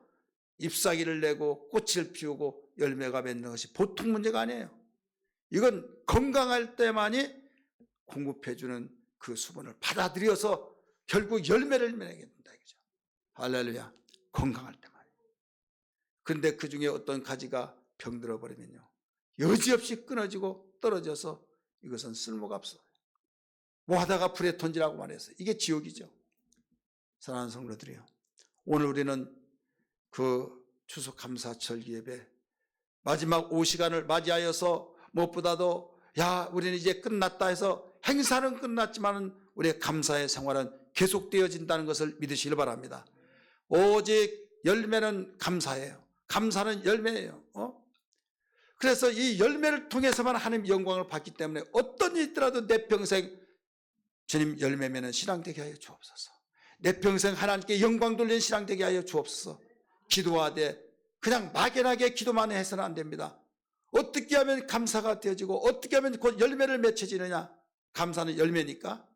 잎사귀를 내고 꽃을 피우고 열매가 맺는 것이 보통 문제가 아니에요. 이건 건강할 때만이 공급해주는 그 수분을 받아들여서 결국 열매를 맺게 된다. 할렐루야. 건강할 때만. 그런데 그 중에 어떤 가지가 병들어 버리면요 여지없이 끊어지고 떨어져서 이것은 쓸모가 없어요. 뭐 하다가 불에 던지라고 말했어요. 이게 지옥이죠. 사랑하는 성도들이요, 오늘 우리는 그 추수감사절 예배 마지막 5시간을 맞이하여서 무엇보다도 우리는 이제 끝났다 해서 행사는 끝났지만 우리의 감사의 생활은 계속되어진다는 것을 믿으시길 바랍니다. 오직 열매는 감사예요. 감사는 열매예요. 그래서 이 열매를 통해서만 하나님 영광을 받기 때문에 어떤 일이 있더라도 내 평생 주님 열매 맺는 신앙 되게 하여 주옵소서. 내 평생 하나님께 영광 돌리는 신앙 되게 하여 주옵소서. 기도하되 그냥 막연하게 기도만 해서는 안 됩니다. 어떻게 하면 감사가 되어지고 어떻게 하면 곧 열매를 맺혀지느냐. 감사는 열매니까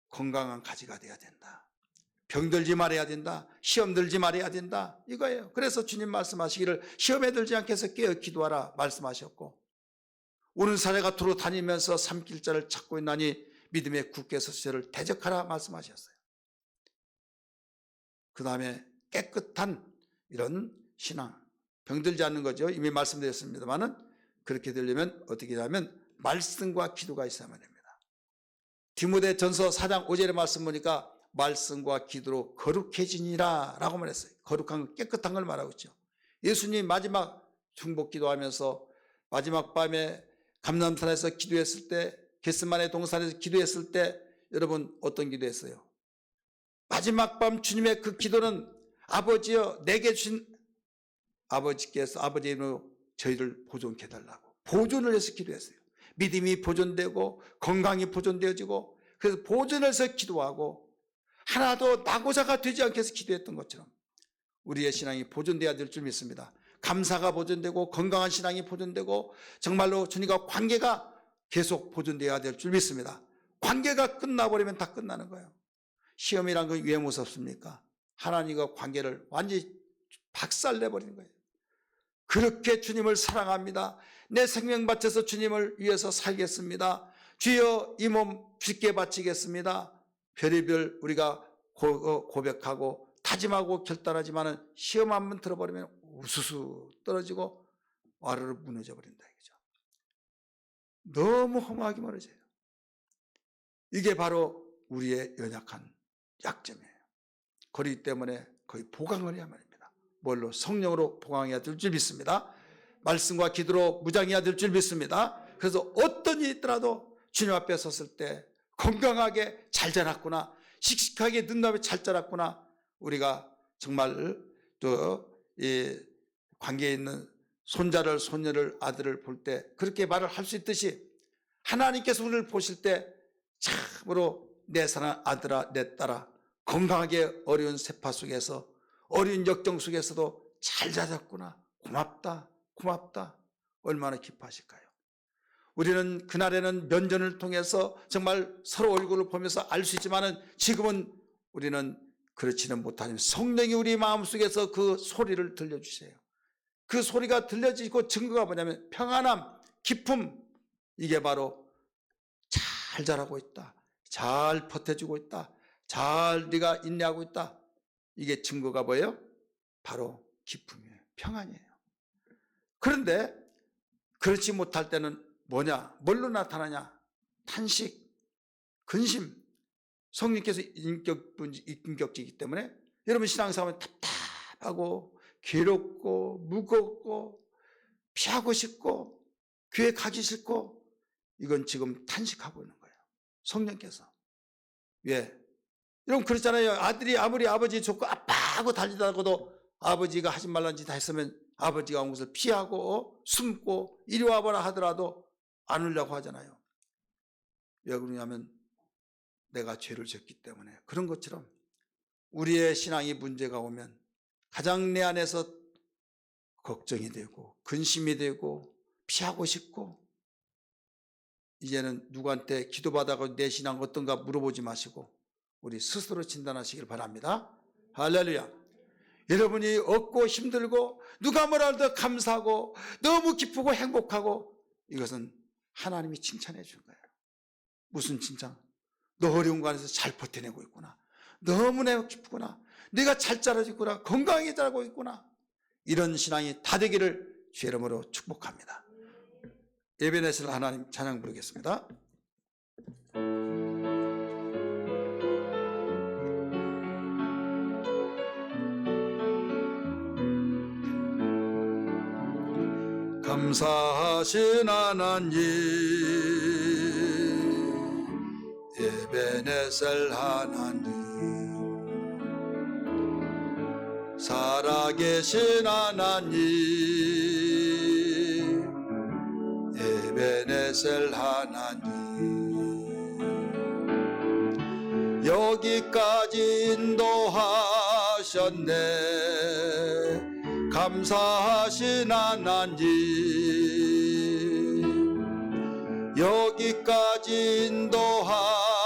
건강한 가지가 되어야 된다. 병들지 말아야 된다. 시험 들지 말아야 된다. 이거예요. 그래서 주님 말씀하시기를 시험에 들지 않게 해서 깨어 기도하라 말씀하셨고, 오는 사례가 도로 다니면서 삼킬자를 찾고 있나니 믿음에 굳게 서서 저를 대적하라 말씀하셨어요. 그 다음에 깨끗한 이런 신앙, 병들지 않는 거죠. 이미 말씀드렸습니다만은 그렇게 되려면 어떻게 하면 말씀과 기도가 있어야만 됩니다. 디모데전서 4장 5절의 말씀 보니까 말씀과 기도로 거룩해지니라 라고 말했어요. 거룩한 건 깨끗한 걸 말하고 있죠. 예수님 마지막 중복 기도하면서 마지막 밤에 감람산에서 기도했을 때, 겟세마네 동산에서 기도했을 때 여러분 어떤 기도했어요? 마지막 밤 주님의 그 기도는 아버지여 내게 주신 아버지께서 아버지로 저희를 보존케 해달라고 보존을 해서 기도했어요. 믿음이 보존되고 건강이 보존되어지고, 그래서 보존해서 기도하고 하나도 낙오자가 되지 않게 해서 기도했던 것처럼 우리의 신앙이 보존되어야 될 줄 믿습니다. 감사가 보존되고 건강한 신앙이 보존되고 정말로 주님과 관계가 계속 보존되어야 될 줄 믿습니다. 관계가 끝나버리면 다 끝나는 거예요. 시험이란 건 왜 무섭습니까? 하나님과 관계를 완전히 박살내버리는 거예요. 그렇게 주님을 사랑합니다. 내 생명 바쳐서 주님을 위해서 살겠습니다. 주여 이 몸 주께 바치겠습니다. 별의별 우리가 고백하고 다짐하고 결단하지만은 시험 한번 들어버리면 우수수 떨어지고 와르르 무너져 버린다 이거죠. 너무 허무하게 멀어져요. 이게 바로 우리의 연약한 약점이에요. 그렇기 때문에 거의 보강을 해야 말입니다. 뭘로? 성령으로 보강해야 될 줄 믿습니다. 말씀과 기도로 무장해야 될 줄 믿습니다. 그래서 어떤 일이 있더라도 주님 앞에 섰을 때 건강하게 잘 자랐구나, 씩씩하게 눈앞에 잘 자랐구나, 우리가 정말 또 이 관계에 있는 손자를, 손녀를, 아들을 볼 때 그렇게 말을 할 수 있듯이 하나님께서 우리를 보실 때 참으로 내 사랑 아들아, 내 딸아, 건강하게 어려운 세파 속에서, 어려운 역경 속에서도 잘 자랐구나, 고맙다, 고맙다, 얼마나 기뻐하실까요? 우리는 그날에는 면전을 통해서 정말 서로 얼굴을 보면서 알 수 있지만은 지금은 우리는 그렇지는 못하지만 성령이 우리 마음속에서 그 소리를 들려주세요. 그 소리가 들려지고 증거가 뭐냐면 평안함, 기쁨, 이게 바로 잘 자라고 있다, 잘 버텨주고 있다, 잘 네가 인내하고 있다, 이게 증거가 뭐예요? 바로 기쁨이에요, 평안이에요. 그런데 그렇지 못할 때는 뭐냐? 뭘로 나타나냐? 탄식, 근심. 성령께서 인격적이기 때문에 여러분 신앙생활은 답답하고 괴롭고 무겁고 피하고 싶고 교회 가기 싫고, 이건 지금 탄식하고 있는 거예요. 성령께서. 왜? 여러분 그렇잖아요. 아들이 아무리 아버지 좋고 아빠하고 달리다가도 아버지가 하지 말라는 짓 다 했으면 아버지가 온 것을 피하고 숨고 이리 와보라 하더라도 안 오려고 하잖아요. 왜 그러냐면 내가 죄를 졌기 때문에. 그런 것처럼 우리의 신앙이 문제가 오면 가장 내 안에서 걱정이 되고 근심이 되고 피하고 싶고, 이제는 누구한테 기도받아서 내 신앙 어떤가 물어보지 마시고 우리 스스로 진단하시길 바랍니다. 할렐루야. 여러분이 얻고 힘들고 누가 뭐라 해도 감사하고 너무 기쁘고 행복하고, 이것은 하나님이 칭찬해 준 거예요. 무슨 칭찬? 너 어려운 거 안에서 잘 버텨내고 있구나, 너무나 기쁘구나, 네가 잘 자라있구나, 건강하게 자라고 있구나. 이런 신앙이 다 되기를 주의 이름으로 축복합니다. 에베네셀 하나님 찬양 부르겠습니다. 감사하신 하나님, 에베네셀 하나님, 살아계신 하나님, 에베네셀 하나님, 여기까지 인도하셨네. 감사하신 하나님, 여기까지 인도하셨네.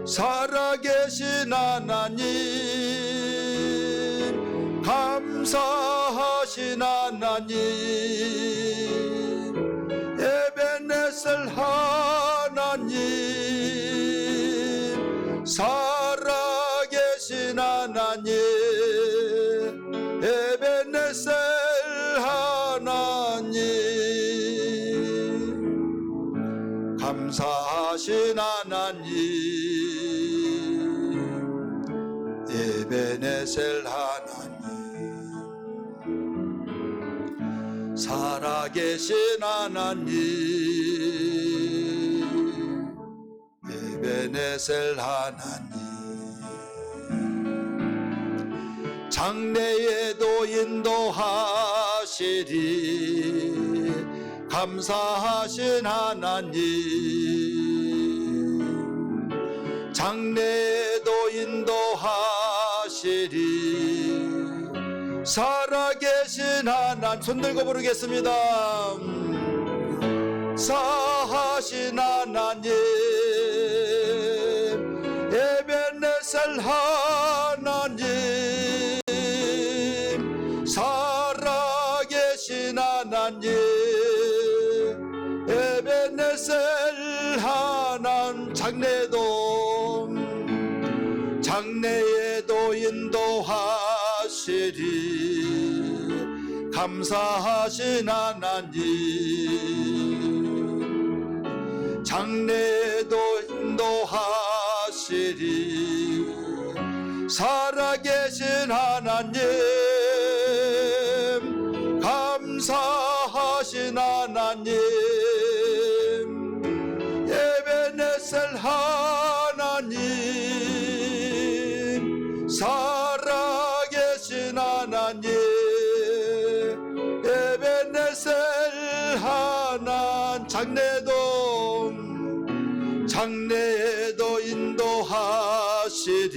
살아계신 하나님, 감사하신 하나님, 에베네셀 하나님, 살아계신 하나님, 에베네셀 하나님, 감사하신 하나님, 에베네셀 하나님, 살아계신 하나님, 에베네셀 하나님, 장래에도 인도하시리. 감사하신 하나님, 장래에도 인도하시리. 살아계신 하나님, 손들고 부르겠습니다. 사하신 하나님, 장래도 인도하시리 감사하신 하나님, 장래도 인도하시리 살아계신 하나님, 감사하신 하나님, 에베네셀 하나님, 살아계신 하나님, 에베네셀 하나님, 장래도 인도하시리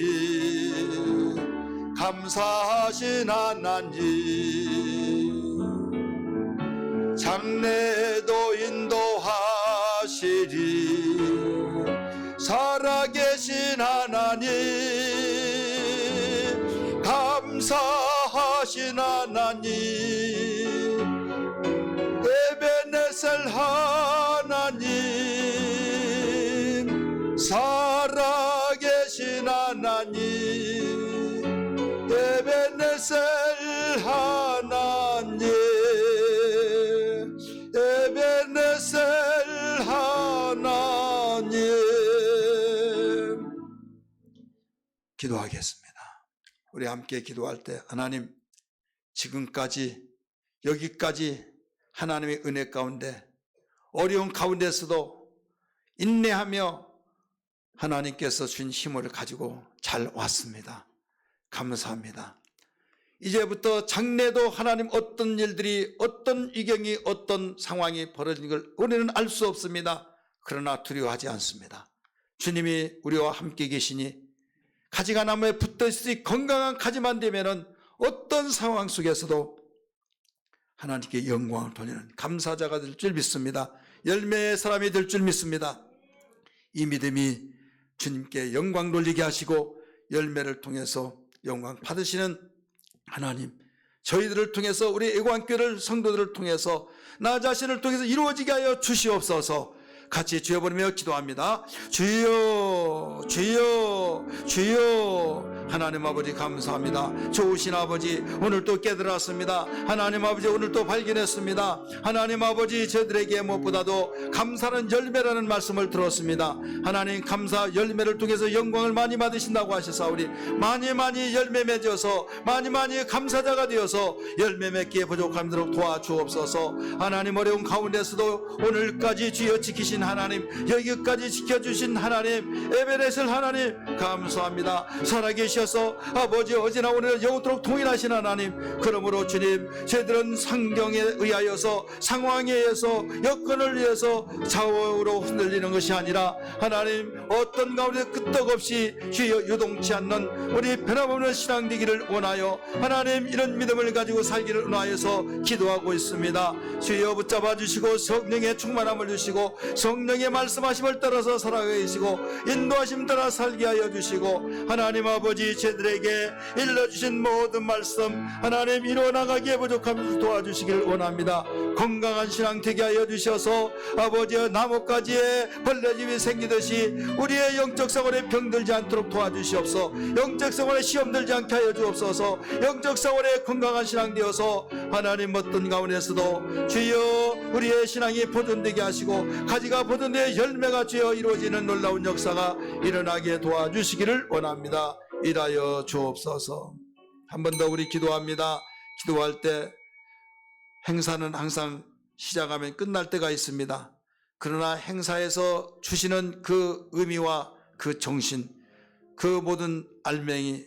감사하신 하나님, 장래도 인도하시리 살아계신 하나님, 감사하신 하나님, 에베네셀 하나님, 살아계신 하나님, 에베네셀 하나님, 에베네셀 하나님. 기도하겠습니다. 우리 함께 기도할 때 하나님, 지금까지 여기까지 하나님의 은혜 가운데 어려운 가운데서도 인내하며 하나님께서 주신 힘을 가지고 잘 왔습니다. 감사합니다. 이제부터 장래도 하나님 어떤 일들이, 어떤 위경이, 어떤 상황이 벌어진 걸 우리는 알 수 없습니다. 그러나 두려워하지 않습니다. 주님이 우리와 함께 계시니 가지가 나무에 붙듯이 건강한 가지만 되면은 어떤 상황 속에서도 하나님께 영광을 돌리는 감사자가 될 줄 믿습니다. 열매의 사람이 될 줄 믿습니다. 이 믿음이 주님께 영광 돌리게 하시고 열매를 통해서 영광 받으시는 하나님, 저희들을 통해서 우리 애관교회를 성도들을 통해서 나 자신을 통해서 이루어지게 하여 주시옵소서. 같이 주여 부르며 기도합니다. 주여 주여 주여. 하나님 아버지 감사합니다. 좋으신 아버지, 오늘 또 깨달았습니다. 하나님 아버지, 오늘 또 발견했습니다. 하나님 아버지, 저들에게 무엇보다도 감사는 열매라는 말씀을 들었습니다. 하나님, 감사 열매를 통해서 영광을 많이 받으신다고 하셨사오니 많이 열매 맺어서 많이 감사자가 되어서 열매 맺기에 부족함도록 도와주옵소서. 하나님, 어려운 가운데서도 오늘까지 주여 지키신 하나님, 여기까지 지켜주신 하나님, 에베네셀 하나님 감사합니다. 살아계셔서 아버지, 어제나 오늘 영원토록 동일하신 하나님, 그러므로 주님, 저희들은 상경에 의하여서, 상황에 의해서, 여건을 위해서 좌우로 흔들리는 것이 아니라 하나님, 어떤 가운데 끄떡없이 주여 요동치 않는 우리 변함없는 신앙 되기를 원하여 하나님, 이런 믿음을 가지고 살기를 원하여서 기도하고 있습니다. 주여 붙잡아 주시고 성령의 충만함을 주시고 성령의 말씀하심을 따라서 살아가게 하시고 인도하심 따라 살게 하여 주시고 하나님 아버지, 저들에게 일러주신 모든 말씀 하나님 이루어나가기에 부족함을 도와주시기를 원합니다. 건강한 신앙 되게 하여 주셔서 아버지, 나뭇가지에 벌레집이 생기듯이 우리의 영적 생활에 병들지 않도록 도와주시옵소서. 영적 생활에 시험 들지 않게 하여 주옵소서. 영적 생활에 건강한 신앙 되어서 하나님, 어떤 가운데서도 주여 우리의 신앙이 보존되게 하시고 가지가 보존되어 열매가 주여 이루어지는 놀라운 역사가 일어나게 도와주시기를 원합니다. 일하여 주옵소서. 한 번 더 우리 기도합니다. 기도할 때 행사는 항상 시작하면 끝날 때가 있습니다. 그러나 행사에서 주시는 그 의미와 그 정신, 그 모든 알맹이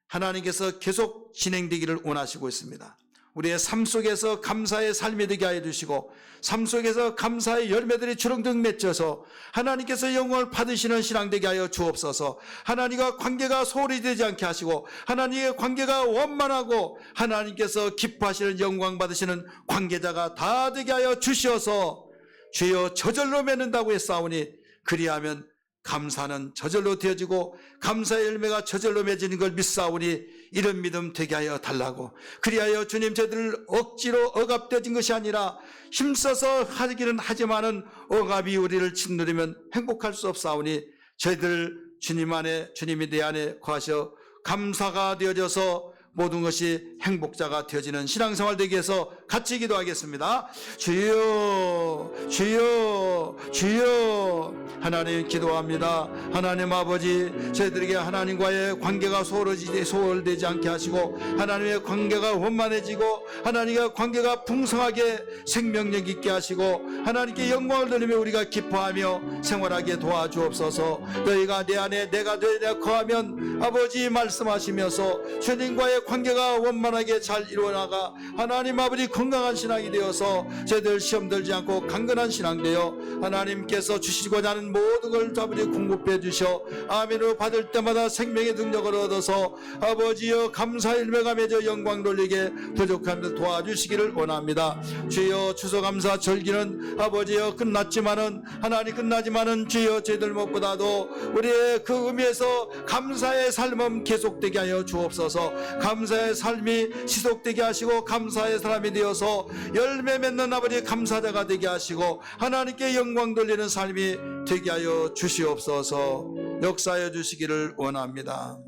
하나님께서 계속 진행되기를 원하시고 있습니다. 우리의 삶 속에서 감사의 삶이 되게 하여 주시고 삶 속에서 감사의 열매들이 주렁주렁 맺혀서 하나님께서 영광을 받으시는 신앙 되게 하여 주옵소서. 하나님과 관계가 소홀히 되지 않게 하시고 하나님의 관계가 원만하고 하나님께서 기뻐하시는 영광 받으시는 관계자가 다 되게 하여 주시어서 주여 저절로 맺는다고 했사오니 그리하면 감사는 저절로 되어지고 감사의 열매가 저절로 맺어지는 걸 믿사오니 이런 믿음 되게 하여 달라고. 그리하여 주님, 저희들 억지로 억압되어진 것이 아니라 힘써서 하기는 하지만은 억압이 우리를 짓누르면 행복할 수 없사오니 저희들 주님 안에, 주님이 내 안에 거하셔 감사가 되어져서 모든 것이 행복자가 되어지는 신앙생활 되기 위해서 같이 기도하겠습니다. 주여 주여 주여. 하나님 기도합니다. 하나님 아버지, 저희들에게 하나님과의 관계가 소홀되지 않게 하시고 하나님의 관계가 원만해지고 하나님과 관계가 풍성하게 생명력 있게 하시고 하나님께 영광을 돌리며 우리가 기뻐하며 생활하게 도와주옵소서. 너희가 내 안에 내가 너희에 거하면 아버지 말씀하시면서 주님과의 관계가 원만하게 잘 이루어나가 하나님 아버지 건강한 신앙이 되어서 저희들 시험 들지 않고 강건한 신앙 되어 하나님께서 주시고자 하는 모든 걸 아버지 공급해 주셔 아멘으로 받을 때마다 생명의 능력을 얻어서 아버지여 감사 일매가 맺어 영광 돌리게 부족함을 도와주시기를 원합니다. 주여 추수감사 절기는 아버지여 끝났지만은 하나님 끝나지만은 주여 저희들 무엇보다도 우리의 그 의미에서 감사의 삶은 계속되게 하여 주옵소서. 감사의 삶이 지속되게 하시고 감사의 사람이 되어서 열매 맺는 아버지 감사자가 되게 하시고 하나님께 영광 돌리는 삶이 되게 하여 주시옵소서. 역사해 주시기를 원합니다.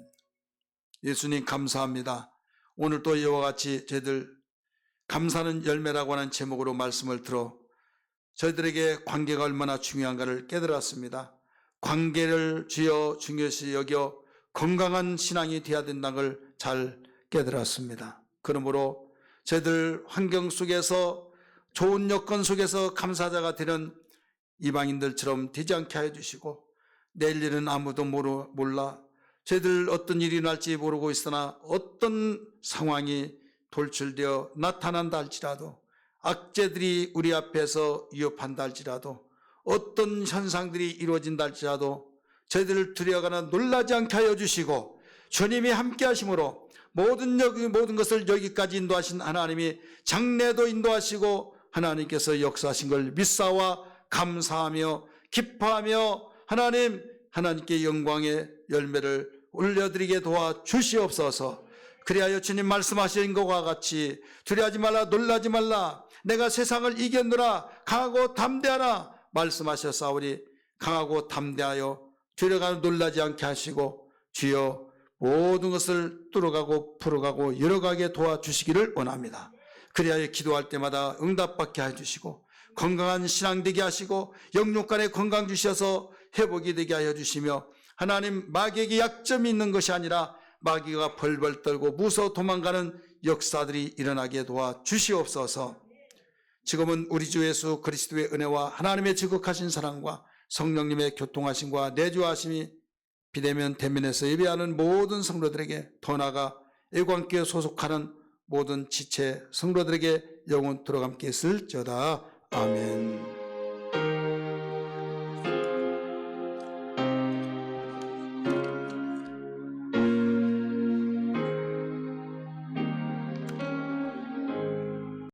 예수님 감사합니다. 오늘 또 이와 같이 저희들 감사는 열매라고 하는 제목으로 말씀을 들어 저희들에게 관계가 얼마나 중요한가를 깨달았습니다. 관계를 주여 중요시 여겨 건강한 신앙이 되어야 된다는 걸 잘 깨달았습니다. 그러므로 저희들 환경 속에서 좋은 여건 속에서 감사자가 되는 이방인들처럼 되지 않게 하여 주시고 내일 일은 아무도 몰라 저희들 어떤 일이 날지 모르고 있으나 어떤 상황이 돌출되어 나타난다 할지라도 악재들이 우리 앞에서 위협한다 할지라도 어떤 현상들이 이루어진다 할지라도 저희들을 두려워하거나 놀라지 않게 하여 주시고 주님이 함께 하심으로 모든 것을 여기까지 인도하신 하나님이 장래도 인도하시고 하나님께서 역사하신 걸 믿사와 감사하며 기뻐하며 하나님께 영광의 열매를 올려드리게 도와주시옵소서. 그리하여 주님 말씀하신 것과 같이 두려워하지 말라 놀라지 말라 내가 세상을 이겼노라 강하고 담대하라 말씀하셨사오니 강하고 담대하여 두려워하고 놀라지 않게 하시고 주여 모든 것을 뚫어가고 풀어가고 열어가게 도와주시기를 원합니다. 그리하여 기도할 때마다 응답받게 해주시고 건강한 신앙 되게 하시고 영육간에 건강 주셔서 회복이 되게 하여 주시며 하나님 마귀에게 약점이 있는 것이 아니라 마귀가 벌벌 떨고 무서워 도망가는 역사들이 일어나게 도와주시옵소서. 지금은 우리 주 예수 그리스도의 은혜와 하나님의 지극하신 사랑과 성령님의 교통하심과 내주하심이 비대면 대면에서 예배하는 모든 성도들에게 더 나아가 애관교회 소속하는 모든 지체 성도들에게 영원토록 함께 있을지어다. 아멘.